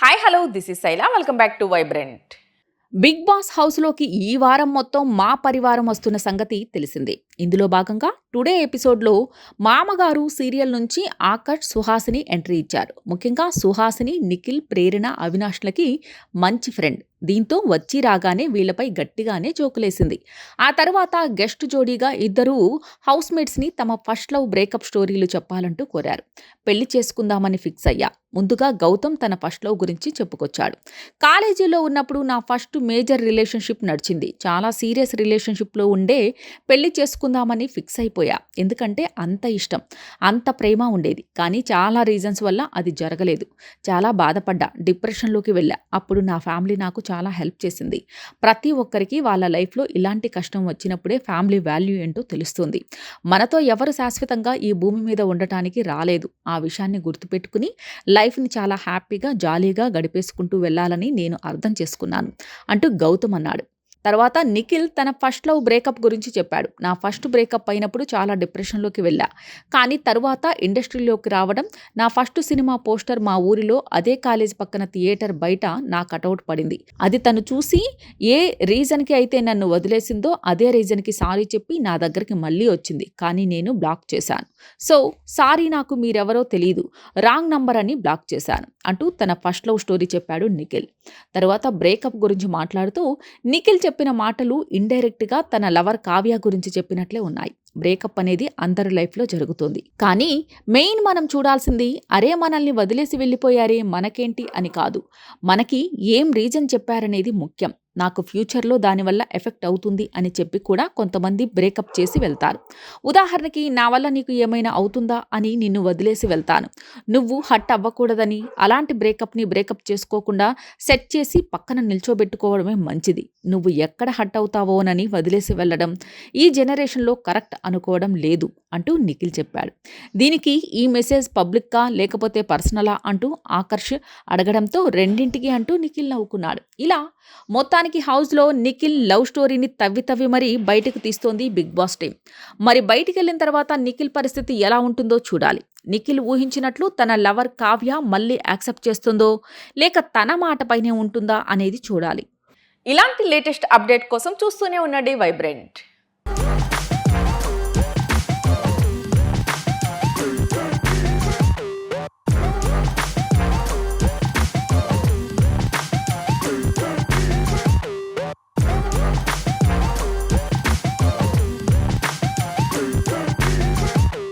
Hi hello this is Shaila welcome back to Vibrant. Bigg Boss హౌస్లోకి ఈ వారం మొత్తం మా పరివారం వస్తున్న సంగతి తెలిసిందే. ఇందులో భాగంగా టుడే ఎపిసోడ్లో మామగారు సీరియల్ నుంచి ఆకర్ష్, సుహాసిని ఎంట్రీ ఇచ్చారు. ముఖ్యంగా సుహాసిని, నిఖిల్, ప్రేరణ, అవినాష్లకి మంచి ఫ్రెండ్. దీంతో వచ్చి రాగానే వీళ్లపై గట్టిగానే జోకులేసింది. ఆ తర్వాత గెస్ట్ జోడీగా ఇద్దరూ హౌస్మేట్స్ని తమ ఫస్ట్ లవ్ బ్రేకప్ స్టోరీలు చెప్పాలంటూ కోరారు. పెళ్లి చేసుకుందామని ఫిక్స్ అయ్యా. ముందుగా గౌతమ్ తన ఫస్ట్ లవ్ గురించి చెప్పుకొచ్చాడు. కాలేజీలో ఉన్నప్పుడు నా ఫస్ట్ మేజర్ రిలేషన్షిప్ నడిచింది. చాలా సీరియస్ రిలేషన్షిప్లో ఉండే పెళ్లి చేసుకుందామని ఫిక్స్ అయిపోయా. ఎందుకంటే అంత ఇష్టం, అంత ప్రేమ ఉండేది. కానీ చాలా రీజన్స్ వల్ల అది జరగలేదు. చాలా బాధపడ్డా, డిప్రెషన్లోకి వెళ్ళా. అప్పుడు నా ఫ్యామిలీ నాకు చాలా హెల్ప్ చేసింది. ప్రతి ఒక్కరికి వాళ్ళ లైఫ్లో ఇలాంటి కష్టం వచ్చినప్పుడే ఫ్యామిలీ వాల్యూ ఏంటో తెలుస్తుంది. మనతో ఎవరు శాశ్వతంగా ఈ భూమి మీద ఉండటానికి రాలేదు. ఆ విషయాన్ని గుర్తుపెట్టుకుని లైఫ్ని చాలా హ్యాపీగా, జాలీగా గడిపేసుకుంటూ వెళ్ళాలని నేను అర్థం చేసుకున్నాను అంటూ గౌతమ్ అన్నాడు. తర్వాత నిఖిల్ తన ఫస్ట్ లవ్ బ్రేకప్ గురించి చెప్పాడు. నా ఫస్ట్ బ్రేకప్ అయినప్పుడు చాలా డిప్రెషన్లోకి వెళ్ళా. కానీ తరువాత ఇండస్ట్రీలోకి రావడం, నా ఫస్ట్ సినిమా పోస్టర్ మా ఊరిలో అదే కాలేజ్ పక్కన థియేటర్ బయట నా కటౌట్ పడింది. అది తను చూసి ఏ రీజన్కి అయితే నన్ను వదిలేసిందో అదే రీజన్కి సారీ చెప్పి నా దగ్గరికి మళ్ళీ వచ్చింది. కానీ నేను బ్లాక్ చేశాను. సో సారీ, నాకు మీరెవరో తెలీదు, రాంగ్ నంబర్ అని బ్లాక్ చేశాను అంటూ తన ఫస్ట్ లవ్ స్టోరీ చెప్పాడు నిఖిల్. తర్వాత బ్రేకప్ గురించి మాట్లాడుతూ నిఖిల్ చెప్పిన మాటలు ఇండైరెక్ట్గా తన లవర్ కావ్య గురించి చెప్పినట్లే ఉన్నాయి. బ్రేకప్ అనేది అందరి లైఫ్లో జరుగుతుంది. కానీ మెయిన్ మనం చూడాల్సింది, అరే మనల్ని వదిలేసి వెళ్ళిపోయారే మనకేంటి అని కాదు, మనకి ఏం రీజన్ చెప్పారనేది ముఖ్యం. నాకు ఫ్యూచర్లో దానివల్ల ఎఫెక్ట్ అవుతుంది అని చెప్పి కూడా కొంతమంది బ్రేకప్ చేసి వెళ్తారు. ఉదాహరణకి, నా వల్ల నీకు ఏమైనా అవుతుందా అని నిన్ను వదిలేసి వెళ్తాను, నువ్వు హట్ అవ్వకూడదని. అలాంటి బ్రేకప్ చేసుకోకుండా సెట్ చేసి పక్కన నిల్చోబెట్టుకోవడమే మంచిది. నువ్వు ఎక్కడ హట్ అవుతావోనని వదిలేసి వెళ్ళడం ఈ జనరేషన్లో కరెక్ట్ అనుకోవడం లేదు అంటూ నిఖిల్ చెప్పాడు. దీనికి ఈ మెసేజ్ పబ్లిక్కా లేకపోతే పర్సనలా అంటూ ఆకర్ష్ అడగడంతో రెండింటికి అంటూ నిఖిల్ నవ్వుకున్నాడు. ఇలా మొత్తానికి హౌస్లో నిఖిల్ లవ్ స్టోరీని తవ్వి మరీ బయటకు తీస్తోంది బిగ్ బాస్ టీం. మరి బయటికి వెళ్ళిన తర్వాత నిఖిల్ పరిస్థితి ఎలా ఉంటుందో చూడాలి. నిఖిల్ ఊహించినట్లు తన లవర్ కావ్య మళ్ళీ యాక్సెప్ట్ చేస్తుందో లేక తన మాటపైనే ఉంటుందా అనేది చూడాలి. ఇలాంటి లేటెస్ట్ అప్డేట్ కోసం చూస్తూనే ఉండండి వైబ్రెంట్.